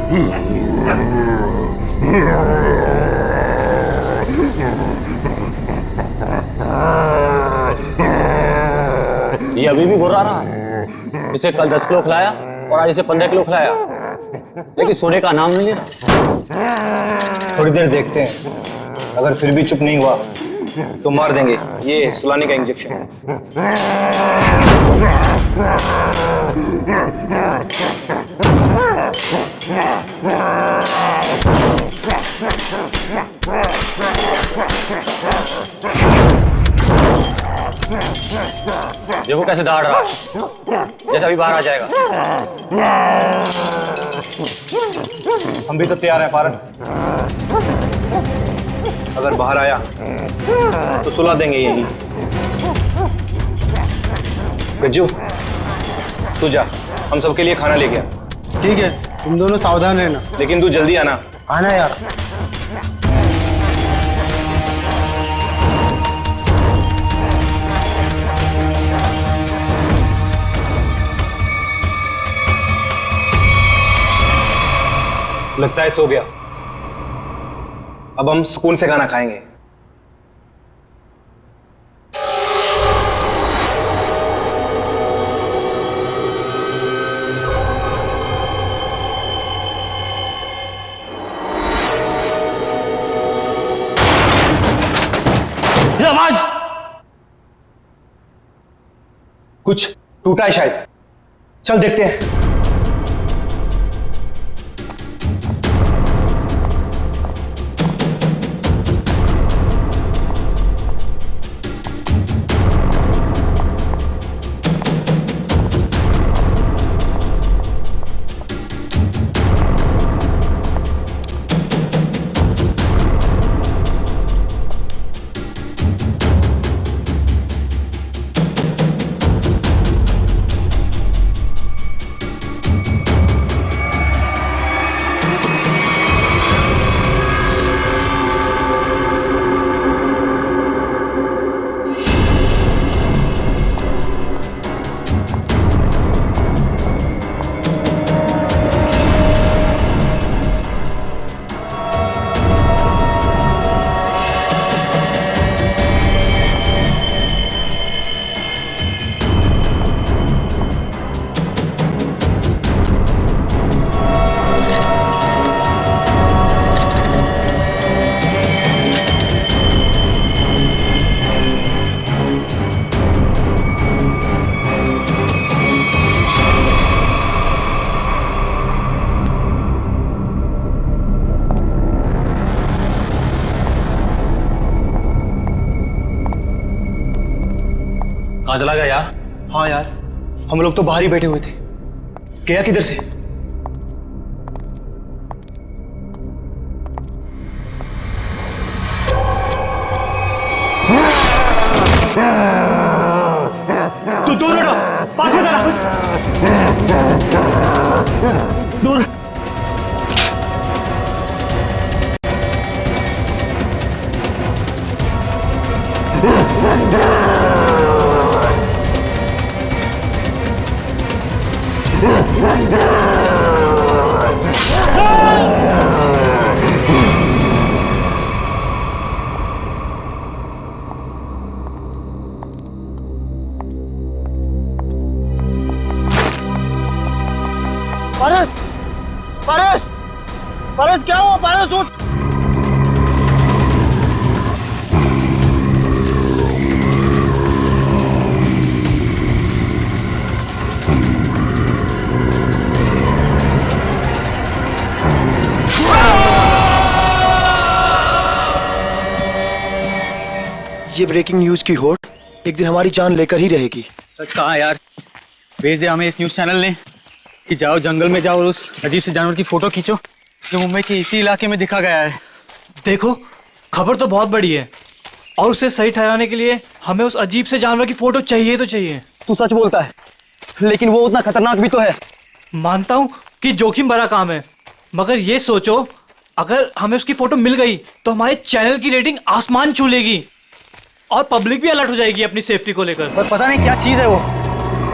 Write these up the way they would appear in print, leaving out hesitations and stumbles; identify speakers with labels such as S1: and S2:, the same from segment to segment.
S1: ये अभी भी घुरा रहा है। इसे कल 10 किलो खिलाया और आज इसे 15 किलो खिलाया, लेकिन सोने का नाम नहीं ले रहा।
S2: थोड़ी देर देखते हैं, अगर फिर भी चुप नहीं हुआ तो मार देंगे। ये सुलाने का इंजेक्शन है।
S1: देखो कैसे दौड़ रहा है, जैसे अभी बाहर आ जाएगा।
S2: हम भी तो तैयार हैं पारस। अगर बाहर आया तो सुला देंगे यही। गज्जू तू जा, हम सबके लिए खाना लेके आ।
S3: ठीक है, तुम दोनों सावधान रहना।
S2: लेकिन तू जल्दी आना।
S3: आना यार।
S2: लगता है सो गया। अब हम सुकून से खाना खाएंगे।
S1: आवाज
S2: कुछ टूटा है शायद। चल देखते हैं।
S1: कहाँ चला गया यार?
S2: हाँ यार, हम लोग तो बाहर ही बैठे हुए थे। गया किधर से? तू दूर हटो, पास में आना। दूर।
S3: पारस, पारस, पारस क्या हुआ? पारस उठ। ये ब्रेकिंग न्यूज की होड़ एक दिन हमारी जान लेकर ही रहेगी।
S4: सच कहा यार, भेज दे हमें इस न्यूज चैनल ने कि जाओ जंगल में जाओ और उस अजीब से जानवर की फोटो खींचो जो मुंबई के इसी इलाके में दिखा गया है।
S5: देखो, खबर तो बहुत बड़ी है और उसे सही ठहराने के लिए हमें उस अजीब से जानवर की फोटो चाहिए तो चाहिए।
S3: तू सच बोलता है, लेकिन वो उतना खतरनाक भी तो है।
S5: मानता हूँ कि जोखिम भरा काम है, मगर ये सोचो अगर हमें उसकी फोटो मिल गई तो हमारे चैनल की रेटिंग आसमान छू लेगी और पब्लिक भी अलर्ट हो जाएगी अपनी सेफ्टी को लेकर।
S4: पर पता नहीं क्या चीज है वो,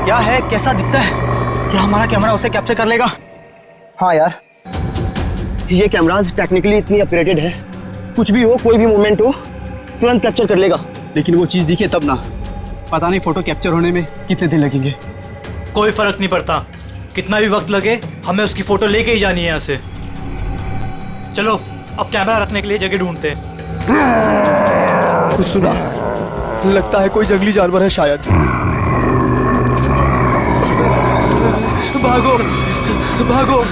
S4: क्या है, कैसा दिखता है, क्या हमारा कैमरा उसे कैप्चर कर लेगा?
S3: हाँ यार, ये कैमराज टेक्निकली इतनी अपग्रेडेड है, कुछ भी हो, कोई भी मूवमेंट हो, तुरंत कैप्चर कर लेगा।
S6: लेकिन वो चीज दिखे तब ना, पता नहीं फोटो कैप्चर होने में कितने दिन लगेंगे।
S5: कोई फर्क नहीं पड़ता, कितना भी वक्त लगे, हमें उसकी फोटो लेके ही जानी है यहाँ से। चलो अब कैमरा रखने के लिए जगह ढूंढते हैं।
S3: कुछ सुना? लगता है कोई जंगली जानवर है शायद। भागो भागो।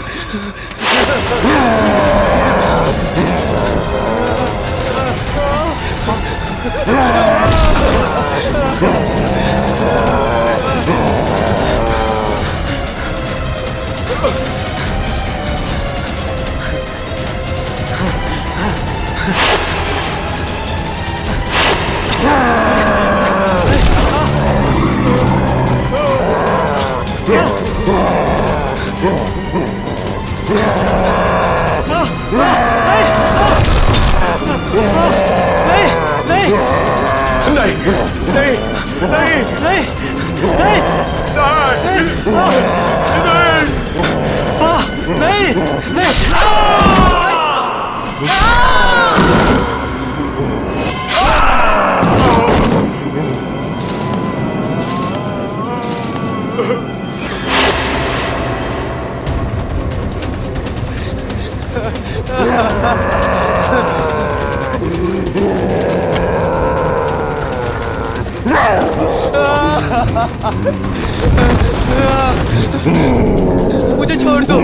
S3: मुझे छोड़ दो,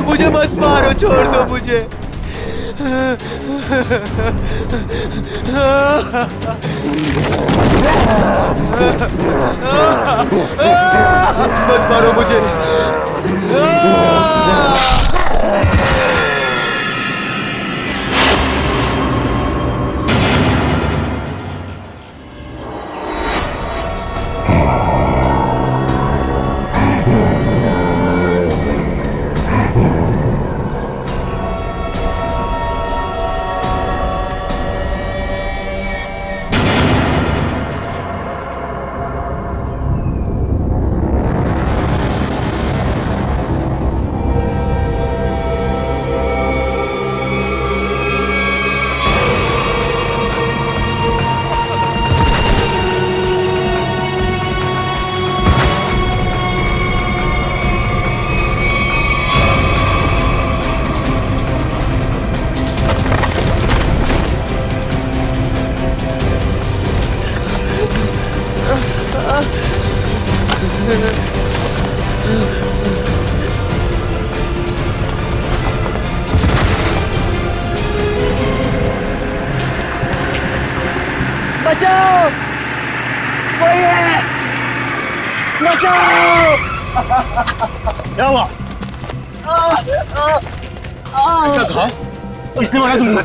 S3: मुझे मत मारो, छोड़ दो मुझे। मत मारो मुझे। बचाओ, कोई है, बचाओ। क्या हुआ?
S6: ऐसा घाव किसने मारा तुमको?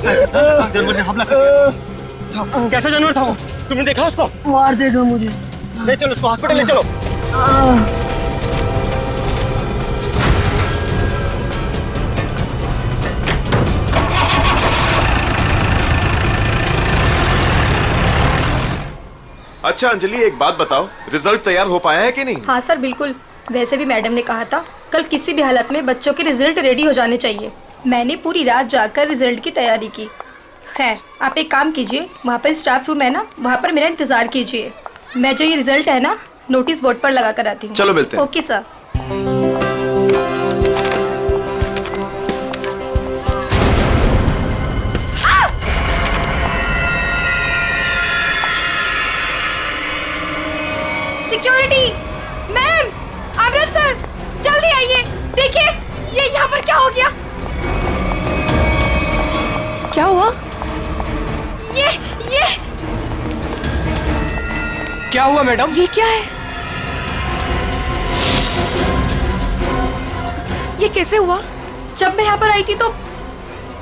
S6: जानवर ने हमला कर दिया। कैसा जानवर था वो? तुमने देखा उसको?
S3: मार देगा मुझे।
S6: ले चलो उसको हॉस्पिटल ले चलो।
S7: अच्छा अंजलि, एक बात बताओ, रिजल्ट तैयार हो पाया है कि नहीं?
S8: हाँ सर, बिल्कुल। वैसे भी मैडम ने कहा था कल किसी भी हालत में बच्चों के रिजल्ट रेडी हो जाने चाहिए। मैंने पूरी रात जाकर रिजल्ट की तैयारी की। खैर, आप एक काम कीजिए, वहाँ पर स्टाफ रूम है ना, वहाँ पर मेरा इंतजार कीजिए। मैं जो ये रिजल्ट है ना, नोटिस बोर्ड पर लगा कर आती हूँ।
S7: चलो मिलते हैं।
S8: Okay sir. सिक्योरिटी मैम, आमरा सर, जल्दी आइए। देखिए ये यहाँ पर क्या हो गया।
S9: क्या हुआ?
S8: ये
S9: क्या हुआ मैडम? ये क्या है? ये कैसे हुआ?
S8: जब मैं यहाँ पर आई थी तो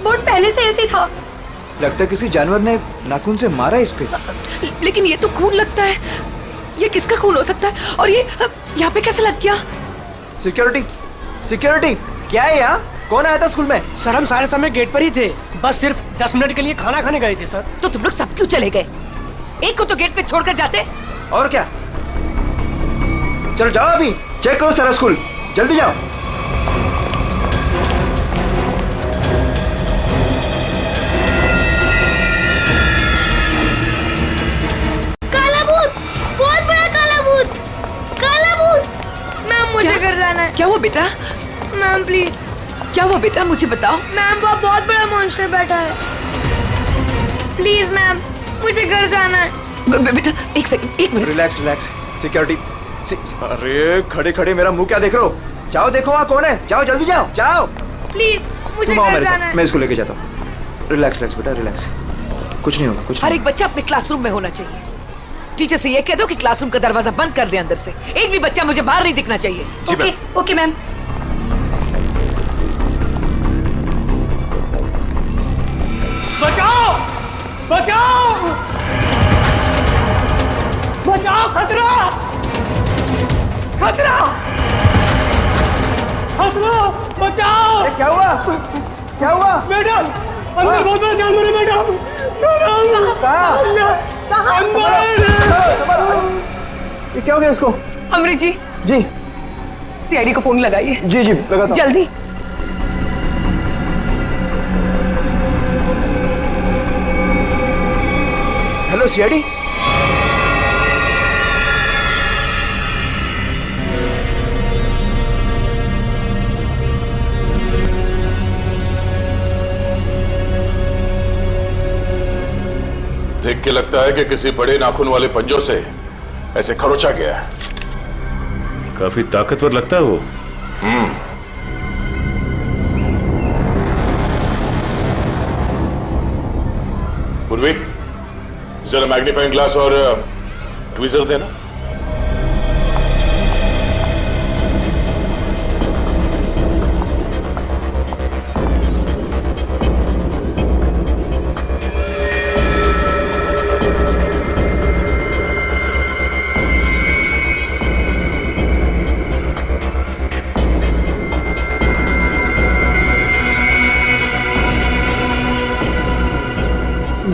S8: बोर्ड पहले से ऐसे ही था।
S2: लगता है किसी जानवर ने नाखून से मारा इस पे।
S9: लेकिन ये तो खून लगता है। ये किसका खून हो सकता है? और ये यहाँ पे कैसे लग गया?
S2: सिक्योरिटी, सिक्योरिटी, क्या है यहाँ? कौन आया था स्कूल में?
S10: सर हम सारे समय गेट पर ही थे, बस सिर्फ 10 मिनट के लिए खाना खाने गए थे सर।
S9: तो तुम लोग सब क्यों चले गए? एक को तो गेट पे छोड़कर जाते।
S2: और क्या? चलो जाओ, अभी चेक करो सारा स्कूल। जल्दी जाओ।
S11: काला भूत, बहुत बड़ा काला भूत, काला भूत। मैम मुझे घर जाना है।
S9: क्या हुआ बेटा?
S11: Ma'am please.
S9: क्या हुआ बेटा, मुझे बताओ।
S11: मैम वहाँ बहुत बड़ा मॉन्स्टर बैठा है। प्लीज मैम, मुझे घर जाना है।
S9: बेटा एक सेकंड, एक मिनट।
S2: Relax relax, security. अरे खड़े खड़े मेरा मुंह क्या देख रहे हो? जाओ देखो वहाँ कौन है, जाओ जल्दी जाओ जाओ।
S11: प्लीज मुझे
S2: तुम आओ
S11: घर
S2: मेरे
S11: जाना
S2: साथ,
S11: है।
S2: मैं इसको लेके जाता हूँ। रिलैक्स रिलैक्स बेटा रिलैक्स, कुछ नहीं होगा कुछ
S9: हर
S2: नहीं।
S9: एक बच्चा अपने क्लासरूम में होना चाहिए। टीचर से ये कह दो कि क्लासरूम का दरवाजा बंद कर दे अंदर से। एक भी बच्चा मुझे बाहर नहीं दिखना चाहिए।
S8: Okay okay ma'am.
S5: बचाओ बचाओ बचाओ, खतरा खतरा खतरा, बचाओ।
S2: क्या हुआ क्या हुआ?
S5: मैडम अंदर बहुत बड़ा जानवर है मैडम।
S2: ये क्या हो गया इसको?
S9: अमृत जी
S2: जी
S9: सीआईडी को फोन लगाइए।
S2: जी जी लगाता हूं।
S9: जल्दी।
S2: Hello CID.
S7: देख के लगता है कि किसी बड़े नाखून वाले पंजों से ऐसे खरोचा गया है।
S12: काफी ताकतवर लगता है वो।
S7: पूर्वी जरा मैग्नीफाइंग ग्लास और ट्वीजर देना।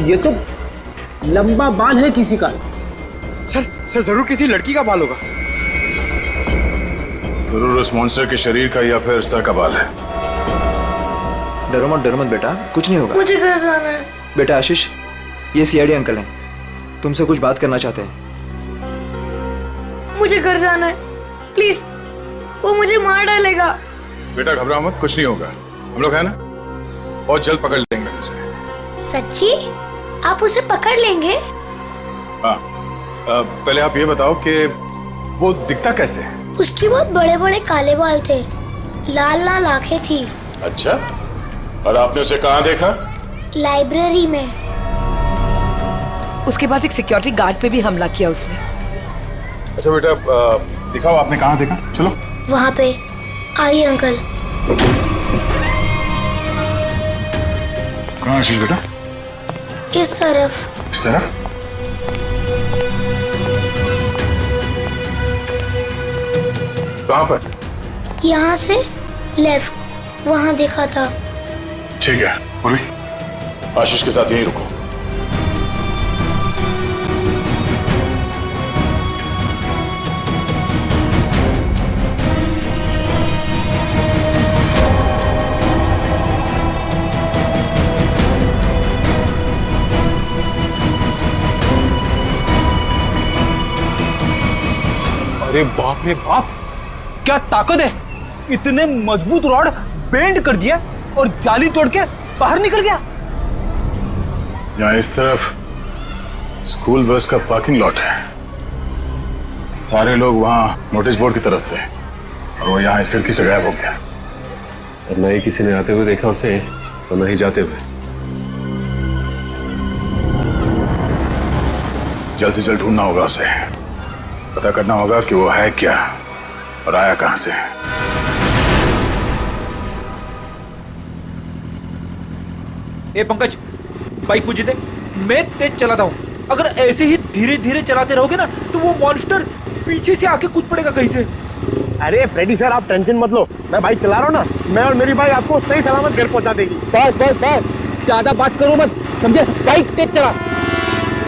S6: ये तो लंबा बाल है किसी का।
S2: सर जरूर किसी लड़की का बाल होगा।
S7: जरूर उस मॉन्स्टर के शरीर का या फिर सर का बाल है।
S2: डरो मत बेटा, कुछ नहीं होगा।
S11: मुझे घर जाना है।
S2: बेटा आशीष, ये सीआईडी अंकल हैं, तुमसे कुछ बात करना चाहते हैं।
S11: मुझे घर जाना है प्लीज, वो मुझे मार डालेगा।
S7: बेटा घबराओ मत, कुछ नहीं होगा। हम लोग है ना, बहुत जल्द पकड़ लेंगे उसे।
S11: सच्ची? आप उसे पकड़ लेंगे?
S7: हाँ, पहले आप ये बताओ कि वो दिखता कैसे है?
S11: उसके बहुत बड़े बड़े काले बाल थे, लाल लाल आंखें थी।
S7: अच्छा, और आपने उसे कहाँ देखा?
S11: लाइब्रेरी में।
S9: उसके बाद एक सिक्योरिटी गार्ड पे भी हमला किया उसने।
S7: अच्छा बेटा, दिखाओ आपने कहाँ देखा। चलो
S11: वहाँ पे। आइए अंकल।
S7: कहाँ आशीष बेटा?
S11: इस तरफ।
S7: इस तरफ? कहाँ पर?
S11: यहाँ से लेफ्ट, वहाँ देखा था।
S7: ठीक है पूर्वी, आशीष के साथ यहीं रुको।
S6: अरे बाप रे बाप, क्या ताकत है! इतने मजबूत रॉड बेंड कर दिया और जाली तोड़ के बाहर निकल गया।
S7: यहाँ इस तरफ स्कूल बस का पार्किंग लॉट है। सारे लोग वहाँ नोटिस बोर्ड की तरफ थे और वो यहाँ इस खिड़की से गायब हो गया।
S12: और न ही किसी ने आते हुए देखा उसे और न ही जाते हुए।
S7: जल्द से जल्द ढूंढना होगा उसे, पता करना होगा कि वो है क्या और आया कहां से।
S5: ए पंकज, बाइक मुझे दे, मैं तेज चलाता हूँ। अगर ऐसे ही धीरे धीरे चलाते रहोगे ना तो वो मॉन्स्टर पीछे से आके कूद पड़ेगा कहीं से।
S6: अरे फ्रेडी सर, आप टेंशन मत लो, मैं बाइक चला रहा हूँ ना, मैं और मेरी बाइक आपको सही सलामत घर पहुंचा देगी। बस बस बस, ज्यादा बात करो मत, समझे? बाइक तेज चला।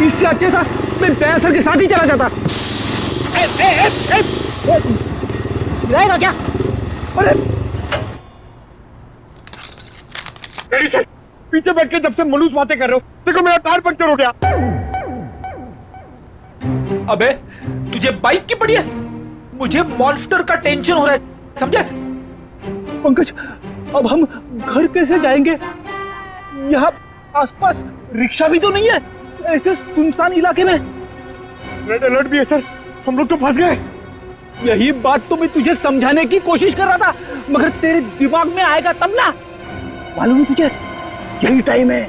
S6: इससे अच्छा था मैं दया सर के साथ ही चला जाता। रहेगा क्या? अरे रेडी सर, पीछे बैठ के जब से मलूस बातें कर रहे हो, देखो मेरा टायर पंक्चर हो गया।
S5: अबे तुझे बाइक की पड़ी है, मुझे मॉन्स्टर का टेंशन हो रहा है, समझे?
S6: पंकज, अब हम घर कैसे जाएंगे? यहाँ आसपास रिक्शा भी तो नहीं है, ऐसे सुनसान इलाके में। रेड अलर्ट भी है सर, हम लोग तो फंस गए। यही बात तो मैं तुझे समझाने की कोशिश कर रहा था, मगर तेरे दिमाग में आएगा तब ना। मालूम है तुझे, यही टाइम है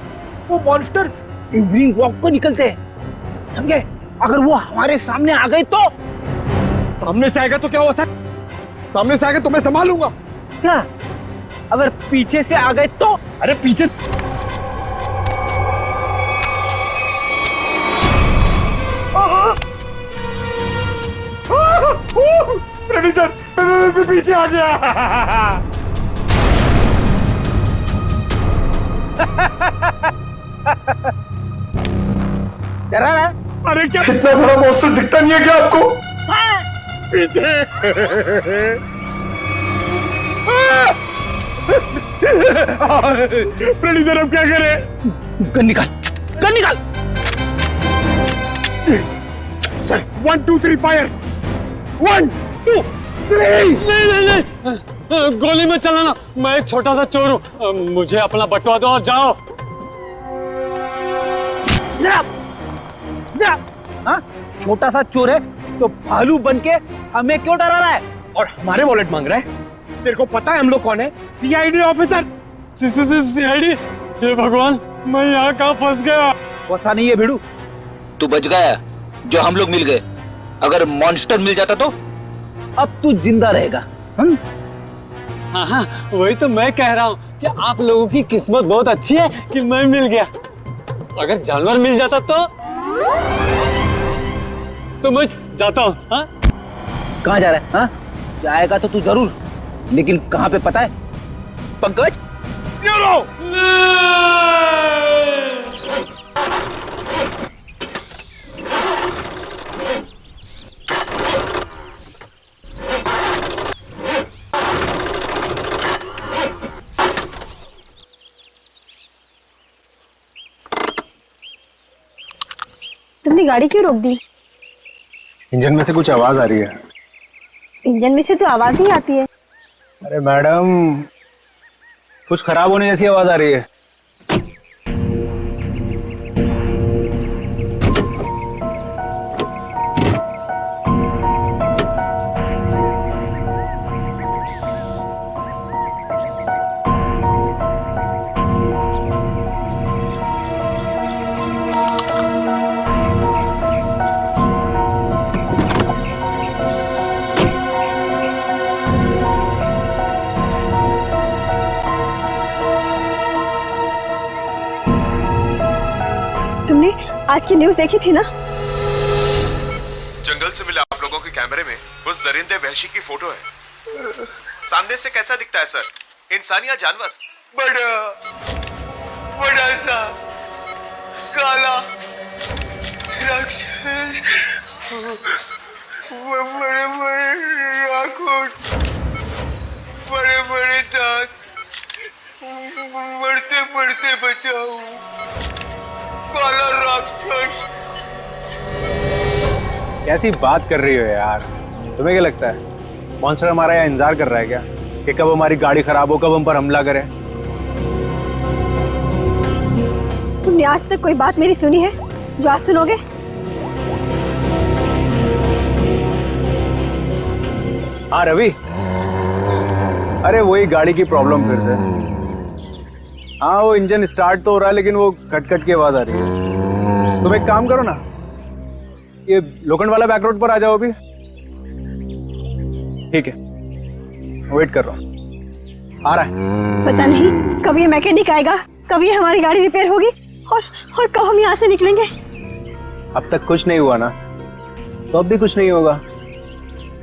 S6: वो मॉन्स्टर इवनिंग वॉक को निकलते हैं, समझे? अगर वो हमारे सामने आ गए तो? सामने से आएगा तो क्या हुआ सर? सामने से आएगा तो मैं संभालूंगा। क्या अगर पीछे से आ गए तो? अरे पीछे रेडी सर, मैं पीछे आ गया। डरा रहा? अरे क्या इतना बड़ा मॉन्स्टर दिखता नहीं है क्या आपको? पीछे रेडी सर, अब क्या करें? गन निकाल, गन निकाल। Sir 1 2 3 fire. 1 2 3।
S1: नहीं, गोली में चलाना, मैं एक छोटा सा चोर हूँ, मुझे अपना बटवा दो और जाओ।
S6: हाँ, छोटा सा चोर है तो भालू बन के हमें क्यों डरा रहा है और हमारे वॉलेट मांग रहा है? तेरे को पता है हम लोग कौन है? CID officer.
S1: सीआईडी? हे भगवान, मैं यहाँ कहाँ फंस गया?
S6: फंसा नहीं है भिड़ू,
S13: तू बच गया जो हम लोग मिल गए। अगर मॉन्स्टर मिल जाता तो?
S6: अब तू जिंदा रहेगा।
S1: हाँ हाँ, वही तो मैं कह रहा हूँ कि आप लोगों की किस्मत बहुत अच्छी है कि मैं मिल गया। अगर जानवर मिल जाता तो मैं जाता हूँ। हाँ?
S6: कहाँ जा रहा है? हाँ? जाएगा तो तू जरूर, लेकिन कहाँ पे पता है? पंकज,
S14: तुमने गाड़ी क्यों रोक दी?
S7: इंजन में से कुछ आवाज आ रही है।
S14: इंजन में से तो आवाज ही आती है।
S7: अरे मैडम, कुछ खराब होने जैसी आवाज आ रही है।
S14: आज की न्यूज़ देखी थी ना?
S2: जंगल से मिले आप लोगों के कैमरे में उस दरिंदे वहशी की फोटो है। सामने से कैसा दिखता है सर? इंसान या जानवर? बड़ा सा काला राक्षस, बड़े बड़े आंखों, बड़े बड़े दांत, मरते मरते बचाओ, काला राक्षस।
S7: कैसी बात कर रही हो यार? तुम्हें क्या लगता है मॉन्स्टर हमारा यहाँ इंतजार कर रहा है क्या कि कब हमारी गाड़ी खराब हो, कब हम पर हमला करे?
S14: तुमने आज तक कोई बात मेरी सुनी है जो आज सुनोगे?
S7: हाँ रवि, अरे वही गाड़ी की प्रॉब्लम फिर से। हाँ, वो इंजन स्टार्ट तो हो रहा है लेकिन वो कट कट की आवाज आ रही है। तुम एक काम करो ना, ये लोखंड वाला बैक रोड पर आ जाओ अभी। ठीक है, वेट कर रहा हूँ, आ रहा है।
S14: पता नहीं कब ये मैकेनिक आएगा, कब ये हमारी गाड़ी रिपेयर होगी और कब हम यहाँ से निकलेंगे।
S7: अब तक कुछ नहीं हुआ ना, तो अब भी कुछ नहीं होगा।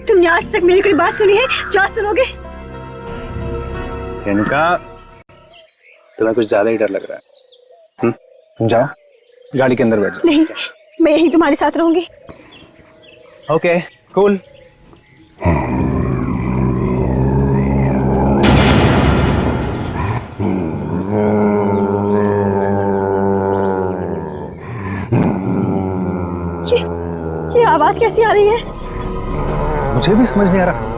S14: तुमने आज तक मेरी कोई बात सुनी है जो आज सुनोगे?
S7: इनका तुम्हें कुछ ज्यादा ही डर लग रहा है। तुम जाओ, गाड़ी के अंदर बैठ जाओ।
S14: नहीं, मैं यही तुम्हारे साथ रहूंगी।
S7: Okay, cool.
S14: आवाज कैसी आ रही है?
S7: मुझे भी समझ नहीं आ रहा।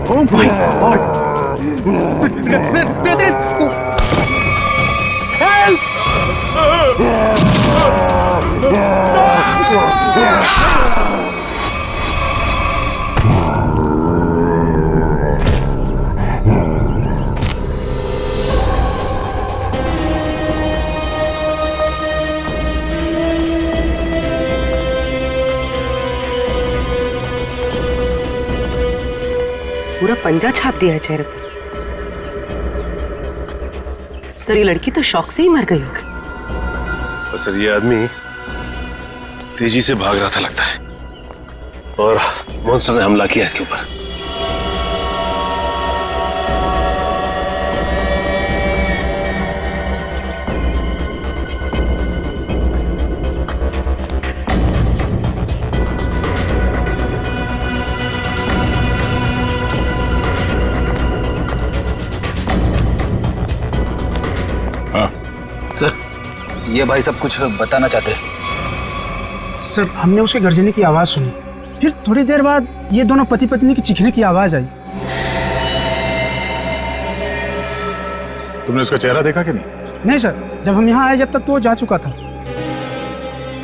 S6: Oh my God! हेल्प!
S15: पूरा पंजा छाप दिया है चेहरे पर। सर ये लड़की तो शौक से ही मर गई होगी।
S12: और सर ये आदमी तेजी से भाग रहा था लगता है, और मॉन्स्टर ने हमला किया इसके ऊपर।
S16: सर ये भाई सब कुछ बताना चाहते हैं।
S17: सर हमने उसके गर्जने की आवाज सुनी, फिर थोड़ी देर बाद ये दोनों पति पत्नी की चीखने की आवाज आई।
S18: तुमने उसका चेहरा देखा कि नहीं?
S17: नहीं सर, जब हम यहाँ आए जब तक तो वो जा चुका था।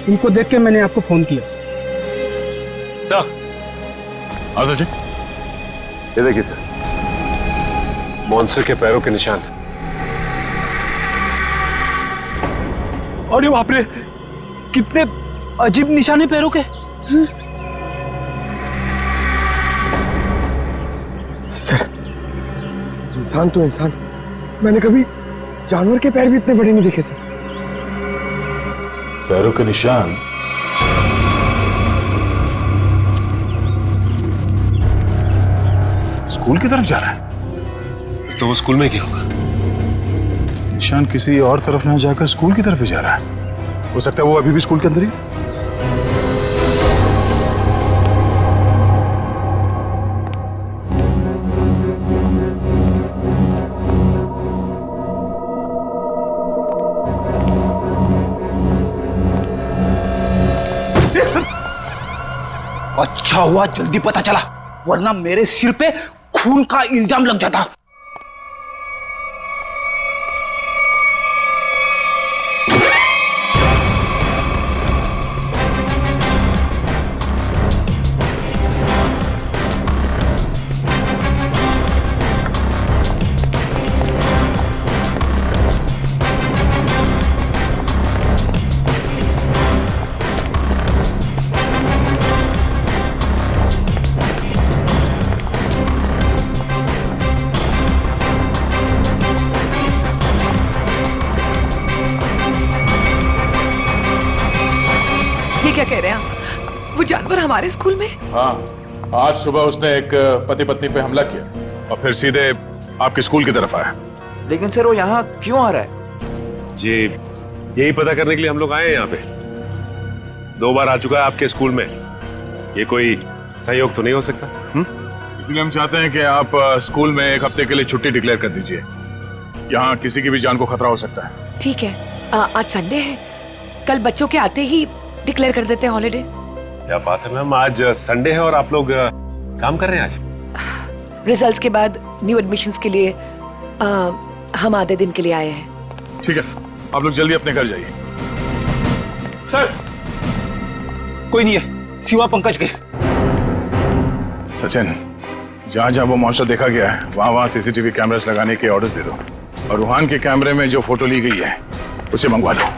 S17: इनको देख के मैंने आपको फोन किया।
S12: सर
S18: हाँ सचिन,
S12: ये देखिए सर, मॉन्स्टर के पैरों के निशान।
S6: अरे बाप रे, कितने अजीब निशाने पैरों के।
S3: सर इंसान तो इंसान, मैंने कभी जानवर के पैर भी इतने बड़े नहीं देखे सर।
S18: पैरों के निशान? स्कूल की तरफ जा रहा है?
S12: तो वो स्कूल में क्या होगा?
S18: निशान किसी और तरफ ना जाकर स्कूल की तरफ ही जा रहा है। हो सकता है वो अभी भी स्कूल के अंदर ही।
S16: अच्छा हुआ जल्दी पता चला, वरना मेरे सिर पे खून का इल्जाम लग जाता।
S9: क्या कह रहे हैं आप? वो जानवर हमारे स्कूल में?
S18: हाँ, आज सुबह उसने एक पति पत्नी पे हमला किया और फिर सीधे आपके स्कूल की तरफ आया।
S2: लेकिन सर वो यहाँ क्यों आ रहा है?
S12: जी यही पता करने के लिए हम लोग आए हैं यहाँ पे। 2 बार आ चुका है आपके स्कूल में, ये कोई सहयोग तो नहीं हो सकता?
S18: इसलिए हम चाहते हैं कि आप स्कूल में 1 हफ्ते के लिए छुट्टी डिक्लेयर कर दीजिए। यहाँ किसी की भी जान को खतरा हो सकता है।
S9: ठीक है, आज संडे है, कल बच्चों के आते ही डिक्लेयर कर देते हैं हॉलिडे।
S12: क्या बात है मैम, आज संडे है और आप लोग काम कर रहे हैं आज?
S9: रिजल्ट्स के बाद न्यू एडमिशंस के लिए हम आधे दिन के लिए आए हैं।
S18: ठीक है, आप लोग जल्दी अपने घर जाइए।
S16: सर कोई नहीं है सिवा पंकज के।
S18: सचिन, जहां जहां वो मॉन्स्टर देखा गया है वहां वहां सीसीटीवी कैमरास लगाने के ऑर्डर्स दे दो, और रूहान के कैमरे में जो फोटो ली गई है उसे मंगवा लो।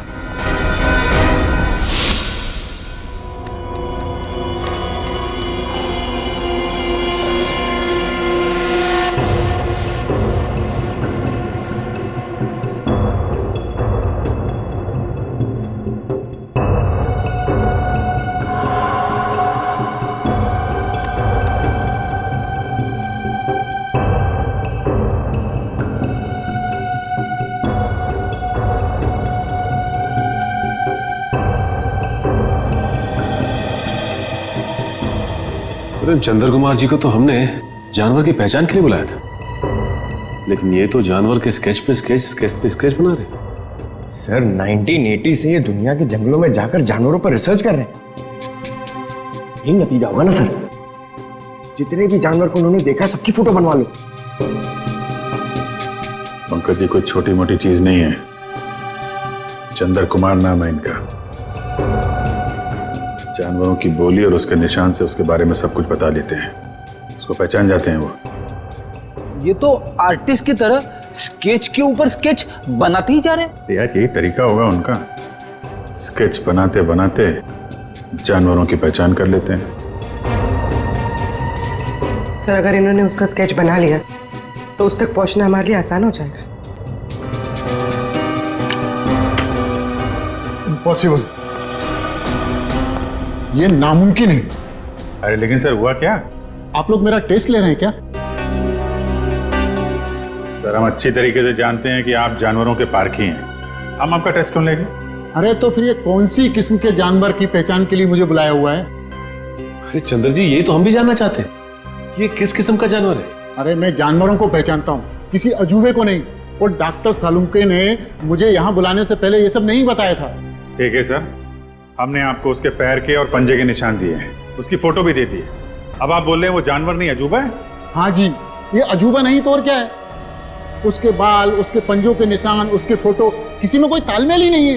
S12: चंद्र कुमार जी को तो हमने जानवर की पहचान के लिए बुलाया था, लेकिन ये तो जानवर के स्केच पे स्केच बना रहे।
S3: सर 1980 से ये दुनिया के जंगलों में जाकर जानवरों पर रिसर्च कर रहे हैं। यही नतीजा होगा ना सर। जितने भी जानवर को उन्होंने देखा सबकी फोटो बनवा लो।
S18: पंकज जी कोई छोटी मोटी चीज नहीं है। चंद्र कुमार नाम है इनका। जानवरों की बोली और उसके निशान से उसके बारे में सब कुछ बता लेते हैं। उसको पहचान जाते हैं वो।
S16: ये तो आर्टिस्ट की तरह स्केच के ऊपर स्केच बनाते ही जा रहे हैं।
S18: यार यही तरीका होगा उनका। स्केच बनाते बनाते जानवरों की पहचान कर लेते हैं।
S15: सर अगर इन्होंने उसका स्केच बना लिया तो उस तक पहुंचना हमारे लिए आसान हो जाएगा।
S19: इम्पॉसिबल, ये नामुमकिन है।
S18: अरे लेकिन सर हुआ क्या?
S19: आप लोग मेरा टेस्ट ले रहे हैं क्या?
S18: सर हम अच्छी तरीके से जानते हैं कि आप जानवरों के पारखी हैं। हम आपका टेस्ट क्यों लेंगे?
S19: अरे तो फिर ये कौन सी किस्म के जानवर की पहचान के लिए मुझे बुलाया हुआ है?
S12: अरे चंद्र जी ये तो हम भी जानना चाहते हैं, ये किस किस्म का जानवर है?
S19: अरे मैं जानवरों को पहचानता हूँ, किसी अजूबे को नहीं। और डॉक्टर सालुंके ने मुझे यहाँ बुलाने से पहले ये सब नहीं बताया था।
S18: ठीक है सर, हमने आपको उसके पैर के और पंजे के निशान दिए हैं, उसकी फोटो भी दे दी है। अब आप बोल रहे हैं वो जानवर नहीं अजूबा है?
S19: हाँ जी, ये अजूबा नहीं तो और क्या है। उसके बाल, उसके पंजों के निशान, उसके फोटो, किसी में कोई तालमेल ही नहीं है।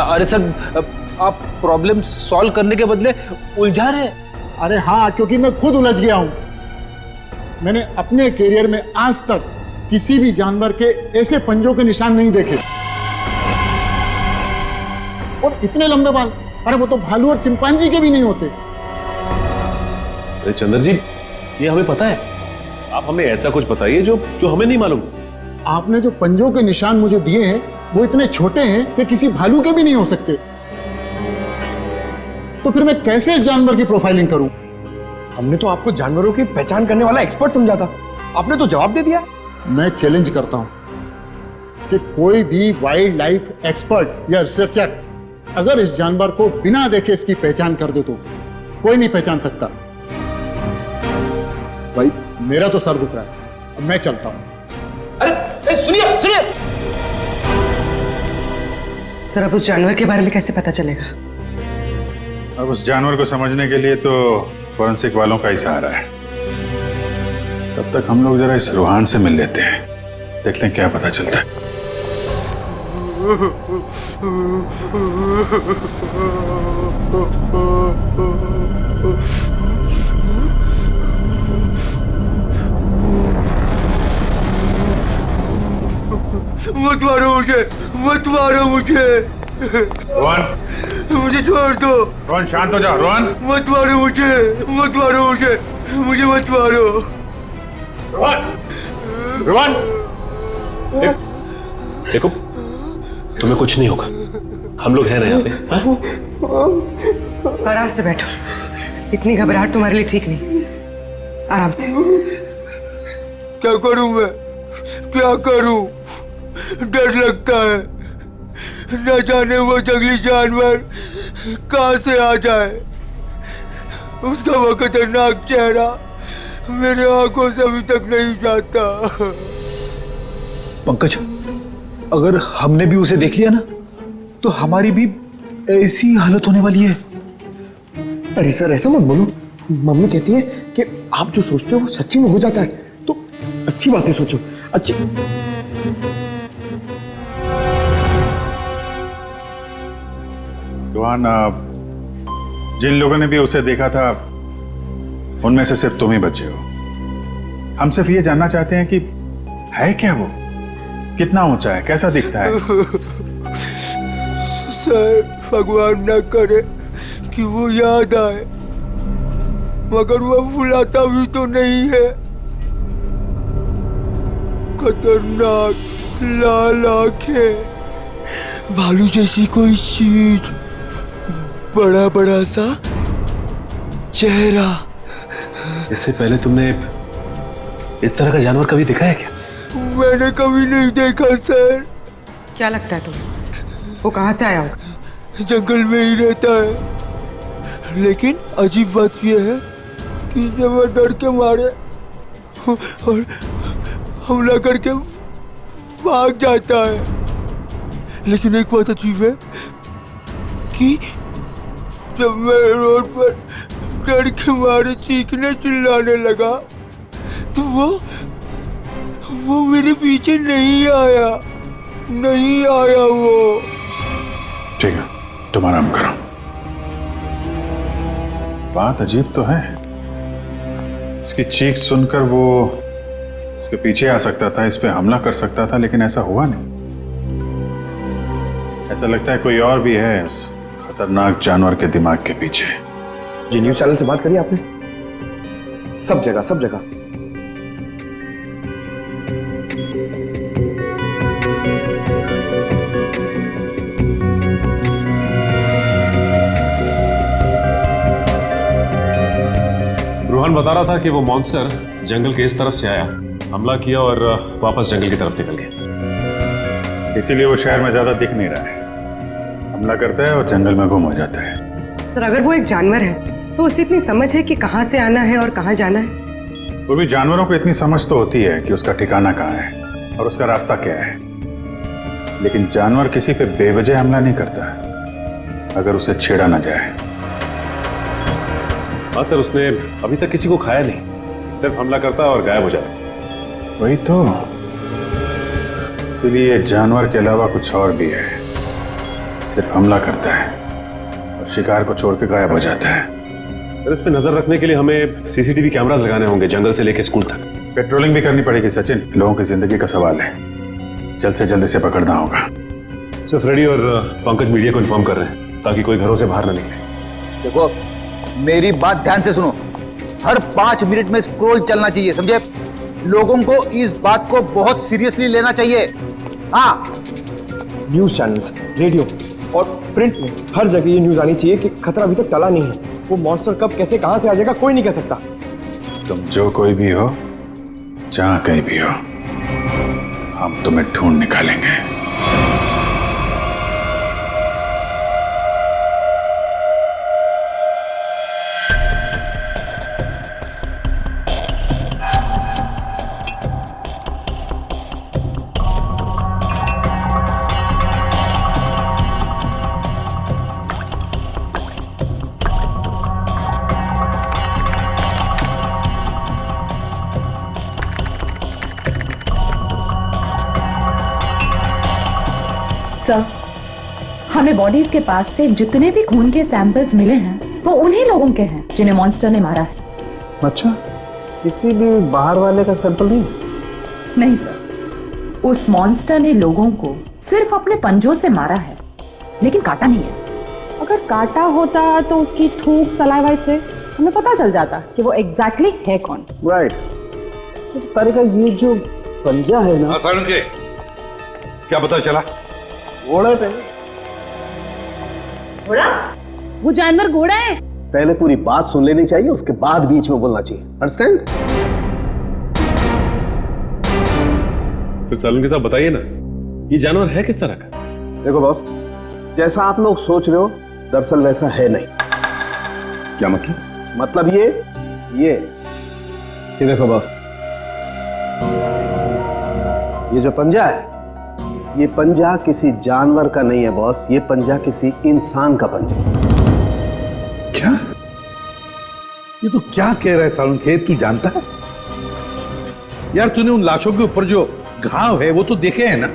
S16: अरे सर आप प्रॉब्लम सॉल्व करने के बदले उलझा रहे हैं।
S19: अरे हाँ, क्योंकि मैं खुद उलझ गया हूँ। मैंने अपने करियर में आज तक किसी भी जानवर के ऐसे पंजों के निशान नहीं देखे। और इतने लंबे बाल, अरे वो तो भालू और चिंपांजी के भी नहीं होते।
S12: अरे चंद्र जी ये हमें पता है, आप हमें ऐसा कुछ बताइए जो हमें नहीं मालूम।
S19: आपने जो पंजों के निशान मुझे दिए हैं वो इतने छोटे हैं कि किसी भालू के भी नहीं हो सकते। तो फिर मैं कैसे इस जानवर की प्रोफाइलिंग करूं?
S3: हमने तो आपको जानवरों की पहचान करने वाला एक्सपर्ट समझा था, आपने तो जवाब दे दिया।
S19: मैं चैलेंज करता हूं कि कोई भी वाइल्ड लाइफ एक्सपर्ट या रिसर्चर अगर इस जानवर को बिना देखे इसकी पहचान कर दे तो कोई नहीं पहचान सकता। भाई मेरा तो सर दुख रहा है, अब मैं चलता हूं।
S16: अरे सुनिए सुनिए
S15: सर अब उस जानवर के बारे में कैसे पता चलेगा?
S18: अब उस जानवर को समझने के लिए तो फॉरेंसिक वालों का ही सहारा है। तब तक हम लोग जरा इस रूहान से मिल लेते हैं, देखते हैं क्या पता चलता है।
S6: मत मारो मुझे, मत मारो मुझे।
S18: रोहन
S6: मुझे छोड़ दो।
S18: रोहन शांत हो जाओ। रोहन
S6: मत मारो मुझे, मत मारो मुझे, मुझे मत मारो।
S12: रोहन रोहन देखो तुम्हें कुछ नहीं होगा, हम लोग हैं ना यहाँ पे।
S15: आराम से बैठो, इतनी घबराहट तुम्हारे लिए ठीक नहीं। आराम से।
S6: क्या करूं मैं, क्या करूं? डर लगता है, न जाने वो जंगली जानवर कहां से आ जाए। उसका वो खतरनाक चेहरा मेरे आंखों से अभी तक नहीं जाता।
S16: पंकज, अगर हमने भी उसे देख लिया ना तो हमारी भी ऐसी हालत होने वाली है।
S3: अरे सर ऐसा मत बोलो, मम्मी कहती है कि आप जो सोचते हो वो सच्ची में हो जाता है, तो अच्छी बातें सोचो। अच्छी
S18: रोहन, जिन लोगों ने भी उसे देखा था उनमें से सिर्फ तुम ही बचे हो। हम सिर्फ ये जानना चाहते हैं कि है क्या वो, कितना ऊंचा है, कैसा दिखता है।
S6: सर भगवान न करे कि वो याद आए, मगर वो भुलाता भी तो नहीं है। खतरनाक लाल आंखें, भालू जैसी कोई चीज, बड़ा बड़ा सा चेहरा।
S12: इससे पहले तुमने इस तरह का जानवर कभी देखा है क्या?
S6: मैंने कभी नहीं देखा सर।
S15: क्या लगता है तुम्हें वो कहाँ से आया होगा?
S6: जंगल में ही रहता है, लेकिन अजीब बात यह है कि जब वह डर के मारे और
S20: हमला करके भाग जाता है। लेकिन एक बात अजीब है कि जब मैं रोड पर डर के मारे चीखने चिल्लाने लगा तो वो मेरे पीछे नहीं आया वो।
S18: ठीक है, तुम आराम करो। बात अजीब तो है, इसकी चीख सुनकर वो इसके पीछे आ सकता था, इस पे हमला कर सकता था, लेकिन ऐसा हुआ नहीं। ऐसा लगता है कोई और भी है उस खतरनाक जानवर के दिमाग के पीछे।
S3: जी न्यूज चैनल से बात करी आपने? सब जगह।
S12: रोहन बता रहा था कि वो मॉन्स्टर जंगल के इस तरफ से आया, हमला किया और वापस जंगल की तरफ निकल गया।
S18: इसीलिए वो शहर में ज्यादा दिख नहीं रहा है, हमला करता है और जंगल में गुम हो जाता है।
S15: सर अगर वो एक जानवर है तो उसे इतनी समझ है कि कहाँ से आना है और कहाँ जाना है?
S18: वो भी जानवरों को इतनी समझ तो होती है कि उसका ठिकाना कहाँ है और उसका रास्ता क्या है, लेकिन जानवर किसी पे बेवजह हमला नहीं करता अगर उसे छेड़ा ना जाए।
S12: हाँ सर, उसने अभी तक किसी को खाया नहीं, सिर्फ हमला करता और गायब हो जाता।
S18: वही तो, इसीलिए जानवर के अलावा कुछ और भी है, सिर्फ हमला करता है और शिकार को छोड़ के गायब हो जाता है।
S12: सर इस पे नजर रखने के लिए हमें सीसीटीवी कैमरास लगाने होंगे जंगल से लेकर स्कूल तक।
S18: पेट्रोलिंग भी करनी पड़ेगी सचिन, लोगों की जिंदगी का सवाल है, जल्द से जल्द इसे पकड़ना होगा।
S12: सर फ्रेडी और पंकज मीडिया को इन्फॉर्म कर रहे हैं ताकि कोई घरों से बाहर ना निकले।
S13: देखो मेरी बात ध्यान से सुनो, हर 5 मिनट में स्क्रॉल चलना चाहिए, समझे? लोगों को इस बात को बहुत सीरियसली लेना चाहिए। हाँ,
S3: न्यूज चैनल्स, रेडियो और प्रिंट में हर जगह ये न्यूज आनी चाहिए कि खतरा अभी तक टला नहीं है। वो मॉन्स्टर कब कैसे कहां से आ जाएगा कोई नहीं कह सकता।
S18: तुम जो कोई भी हो, जहां कहीं भी हो, हम तुम्हें ढूंढ निकालेंगे।
S21: सर, हमें बॉडीज के पास से जितने भी खून के सैंपल्स मिले हैं वो उन्हीं लोगों के हैं जिन्हें मॉन्स्टर ने मारा है।
S6: अच्छा, किसी भी बाहर वाले का सैंपल नहीं?
S21: नहीं सर, उस मॉन्स्टर ने लोगों को सिर्फ अपने पंजों से मारा है, लेकिन काटा नहीं है।
S14: अगर काटा होता तो उसकी थूक सलाइवा से हमें पता चल जाता कि वो एग्जैक्टली है कौन।
S6: राइट। तो तारिका ये जो पंजा है ना,
S22: क्या पता चला?
S6: घोड़े पे।
S11: घोड़ा? वो जानवर घोड़ा है?
S6: पहले पूरी बात सुन लेनी चाहिए, उसके बाद बीच में बोलना चाहिए। अंडरस्टैंड?
S12: फिर सालून के साथ बताइए ना, ये जानवर है किस तरह का?
S6: देखो बॉस, जैसा आप लोग सोच रहे हो दरअसल वैसा है नहीं।
S22: क्या मतलब?
S6: मतलब ये देखो बॉस, ये जो पंजा है, ये पंजा किसी जानवर का नहीं है बॉस, ये पंजा किसी इंसान का पंजा।
S22: क्या? ये तो क्या कह रहा है सालून के? तू जानता है यार, तूने उन लाशों के ऊपर जो घाव है वो तो देखे हैं ना?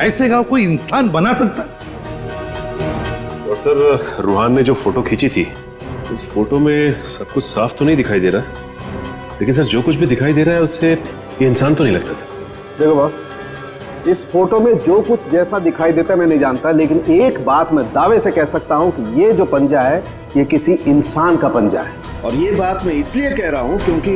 S22: ऐसे घाव कोई इंसान बना सकता?
S12: और सर रूहान ने जो फोटो खींची थी, उस फोटो में सब कुछ साफ तो नहीं दिखाई दे रहा, लेकिन सर जो कुछ भी दिखाई दे रहा है उससे ये इंसान तो नहीं लगता सर।
S6: देखो बॉस, इस फोटो में जो कुछ जैसा दिखाई देता है मैं नहीं जानता, लेकिन एक बात मैं दावे से कह सकता हूं कि ये जो पंजा है ये किसी इंसान का पंजा है।
S22: और ये बात मैं इसलिए कह रहा हूं क्योंकि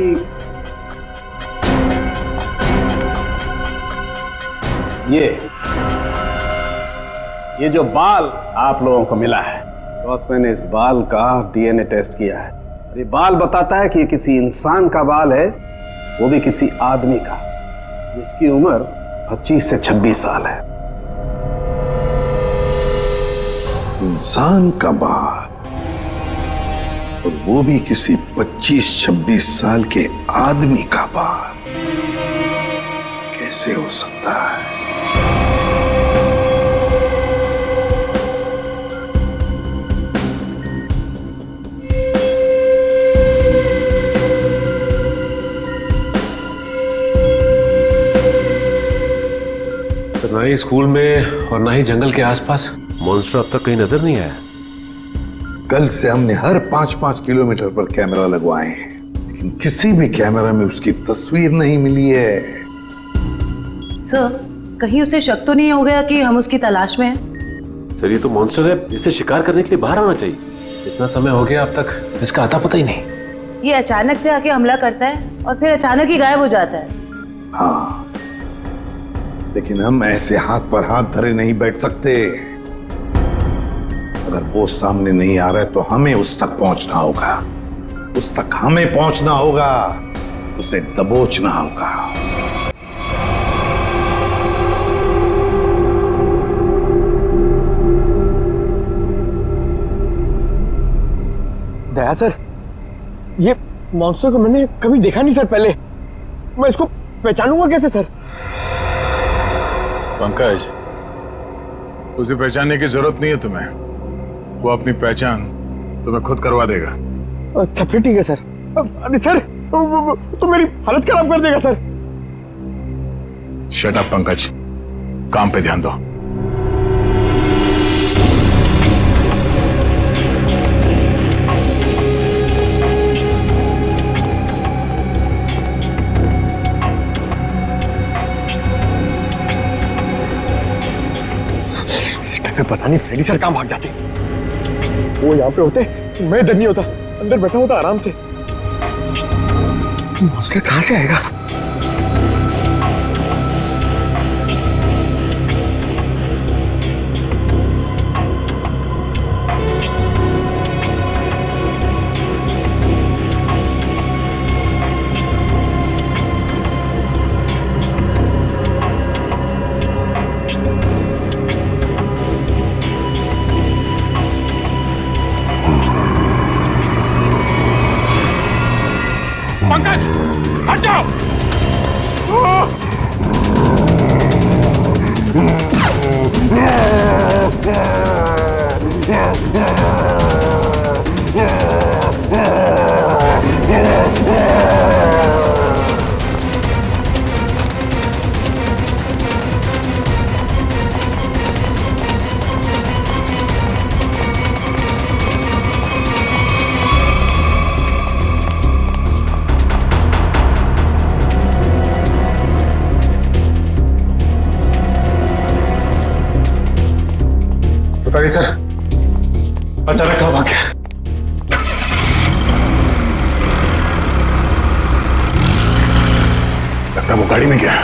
S6: ये जो बाल आप लोगों को मिला है बॉस, मैंने इस बाल का डीएनए टेस्ट किया है। ये बाल बताता है कि ये किसी इंसान का बाल है, वो भी किसी आदमी का जिसकी उम्र 25 से 26 साल है।
S22: इंसान का बाल, और वो भी किसी 25-26 साल के आदमी का बाल। कैसे हो सकता है?
S12: तो ना ही स्कूल में और ना ही जंगल के आसपास मॉन्स्टर अब तक कहीं नजर नहीं आया।
S22: कल से हमने हर 5-5 किलोमीटर पर कैमरा लगवाए हैं, लेकिन किसी भी कैमरा में उसकी तस्वीर नहीं मिली है।
S14: सर, कहीं उसे शक तो नहीं हो गया कि हम उसकी तलाश में हैं?
S12: सर, ये तो मॉन्स्टर है, इसे शिकार करने के लिए बाहर आना चाहिए। इतना समय हो गया अब तक इसका आता पता ही नहीं।
S14: ये अचानक से आके हमला करता है और फिर अचानक ही गायब हो जाता है।
S22: हाँ, लेकिन हम ऐसे हाथ पर हाथ धरे नहीं बैठ सकते। अगर वो सामने नहीं आ रहा है तो हमें उस तक पहुंचना होगा, उस तक हमें पहुंचना होगा, उसे दबोचना होगा।
S3: दया सर, ये मॉन्स्टर को मैंने कभी देखा नहीं सर पहले। मैं इसको पहचानूंगा कैसे सर?
S18: पंकज, उसे पहचानने की जरूरत नहीं है तुम्हें। वो अपनी पहचान तुम्हें खुद करवा देगा।
S3: अच्छा फिर ठीक है सर। अरे सर, तो मेरी हालत खराब कर देगा सर।
S18: शट अप पंकज, काम पे ध्यान दो।
S3: पता नहीं फ्रेडी सर कहां भाग जाते। वो यहाँ पे होते, मैं इधर नहीं होता, अंदर बैठा होता आराम से। मॉन्स्टर कहां से आएगा?
S18: पंकज, हट जाओ।
S12: बताइए सर, अचानक कहाँ भाग गया?
S18: लगता है वो गाड़ी में गया।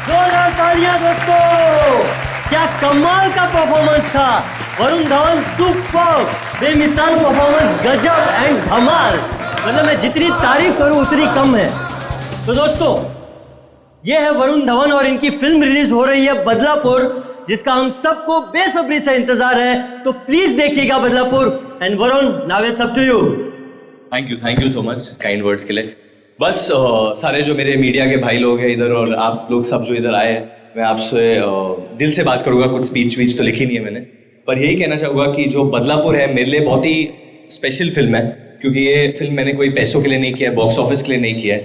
S4: जोरदार तालियां दोस्तों, क्या कमाल का परफॉर्मेंस था। वरुण धवन सुपर, बेमिसाल परफॉर्मेंस, गजब एंड धमाल। मतलब मैं जितनी तारीफ करूं उतनी कम है। तो दोस्तों, ये है वरुण धवन और इनकी फिल्म रिलीज हो रही है बदलापुर, जिसका हम सबको बेसब्री से इंतजार है। तो प्लीज देखिएगा Badlapur. And Varun, now it's up to you.
S2: Thank you so much kind words के लिए। बस सारे जो मेरे मीडिया के भाई लोग हैं इधर और आप लोग सब जो इधर आए हैं,
S8: मैं आपसे दिल से बात करूंगा, कुछ स्पीच वीच तो लिखी नहीं है मैंने, पर यही कहना चाहूंगा कि जो बदलापुर है मेरे लिए बहुत ही स्पेशल फिल्म है, क्योंकि ये फिल्म मैंने कोई पैसों के लिए नहीं किया है, बॉक्स ऑफिस के लिए नहीं किया है।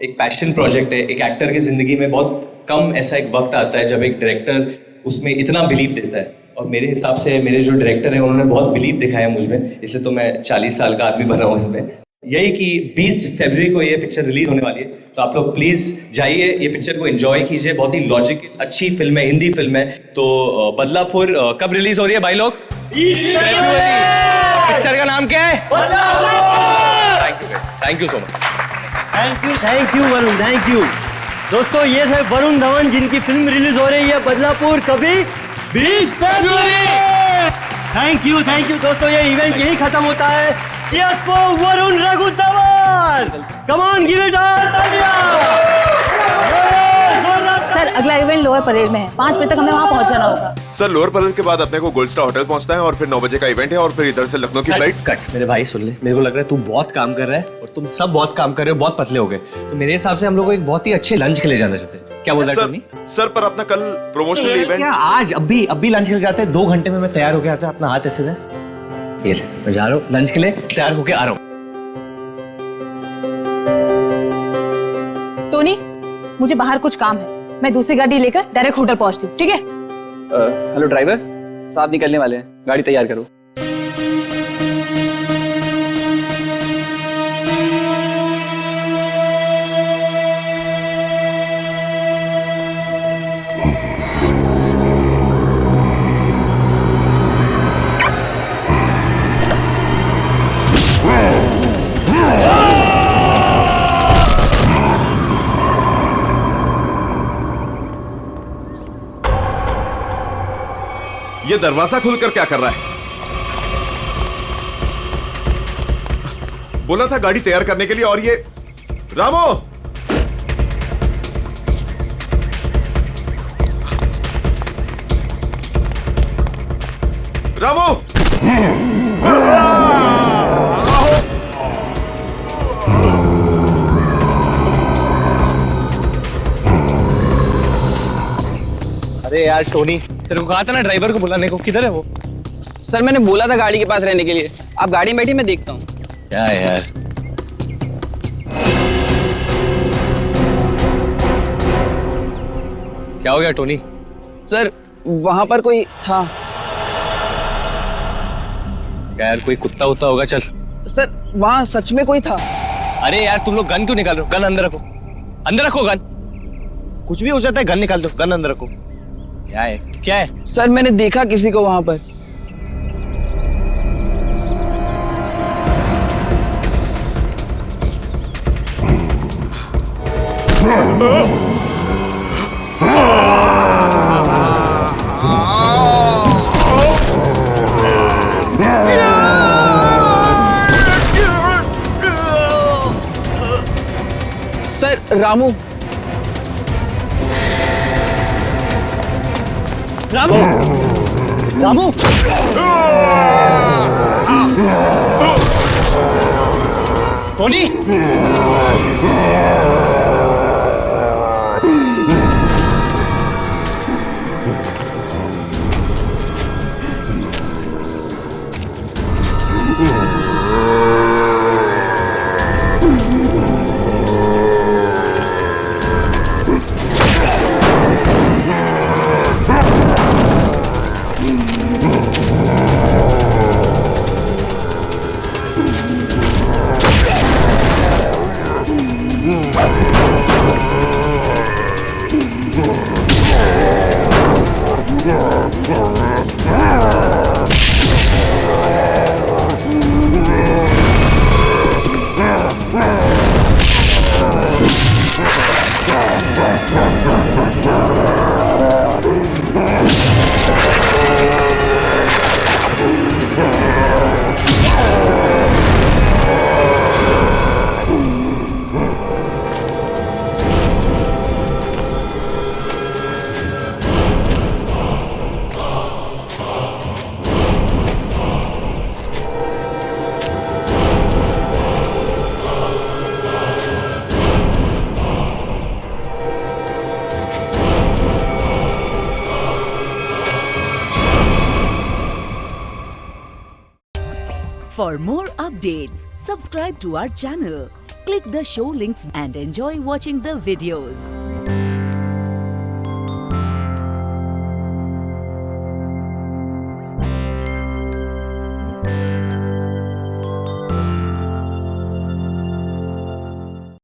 S8: एक पैशन प्रोजेक्ट है। एक एक्टर की जिंदगी में बहुत कम ऐसा एक वक्त आता है जब एक डायरेक्टर उसमें इतना बिलीव देता है, और मेरे हिसाब से मेरे जो डायरेक्टर हैं उन्होंने बहुत बिलीव दिखाया मुझ में, इसलिए तो मैं 40 साल का आदमी बना हूँ इसमें। यही कि 20 फरवरी को ये पिक्चर रिलीज होने वाली है, तो आप लोग प्लीज जाइए, ये पिक्चर को एंजॉय कीजिए। बहुत ही लॉजिकल अच्छी फिल्म है, हिंदी फिल्म है। तो बदलापुर कब रिलीज हो रही है भाई लोग? पिक्चर का नाम क्या है? Thank you so much.
S4: Thank you Varun, thank you. दोस्तों ये थे वरुण धवन जिनकी फिल्म रिलीज हो रही है बदलापुर कभी 20 फरवरी। थैंक यू दोस्तों, ये इवेंट यही खत्म होता है। Cheers for Varun Raghu Dhawan. Come on, give it all,
S21: sir अगला इवेंट लोअर परेड में है, 5 बजे तक हमें वहाँ पहुँच जाना होगा।
S2: सर लोअर परेड के बाद अपने को गोल्ड स्टार होटल पहुंचना है और फिर 9 बजे का इवेंट है और फिर इधर से लखनऊ की फ्लाइट।
S8: कट मेरे भाई, सुन ले, मेरे को लग रहा है तू बहुत काम कर रहा है और तुम सब बहुत काम कर रहे हो, बहुत पतले हो गए, तो मेरे हिसाब से हम लोग को एक बहुत ही अच्छे लंच के लिए जाना चाहते हैं। क्या बोल रहा है टोनी?
S2: सर पर अपना कल प्रमोशनल इवेंट
S8: क्या आज अभी लंच के लिए जाते हैं? 2 घंटे में मैं तैयार होके आता हूँ। अपना हाथ ऐसे दे, ये मैं जा रहा हूँ लंच के लिए, तैयार होके आ रहा हूँ।
S21: टोनी मुझे बाहर कुछ काम है, मैं दूसरी गाड़ी लेकर डायरेक्ट होटल पहुंचती हूँ, ठीक है?
S10: हेलो ड्राइवर, साथ निकलने वाले हैं, गाड़ी तैयार करो।
S2: ये दरवाजा खुलकर क्या कर रहा है? बोला था गाड़ी तैयार करने के लिए, और ये रामो रामो
S8: अरे यार टोनी, तेरे को कहा था ना ड्राइवर को बुलाने को, किधर है वो?
S10: सर मैंने बोला था गाड़ी के पास रहने के लिए, आप गाड़ी में बैठी, मैं देखता हूँ।
S8: क्या है यार? क्या हो गया टोनी?
S10: सर वहां पर कोई था।
S8: क्या यार, कोई कुत्ता उत्ता होगा? चल।
S10: सर वहां सच में कोई था।
S8: अरे यार तुम लोग गन क्यों निकाल रहे हो? गन अंदर रखो, अंदर रखो गन। कुछ भी हो जाता है, गन निकाल दो, गन अंदर रखो। क्या है? क्या है?
S10: सर मैंने देखा किसी को वहां पर। Sir Ramu.
S8: Ramu, Ramu, Tony,
S1: For more updates, subscribe to our channel, click the show links and enjoy watching the videos.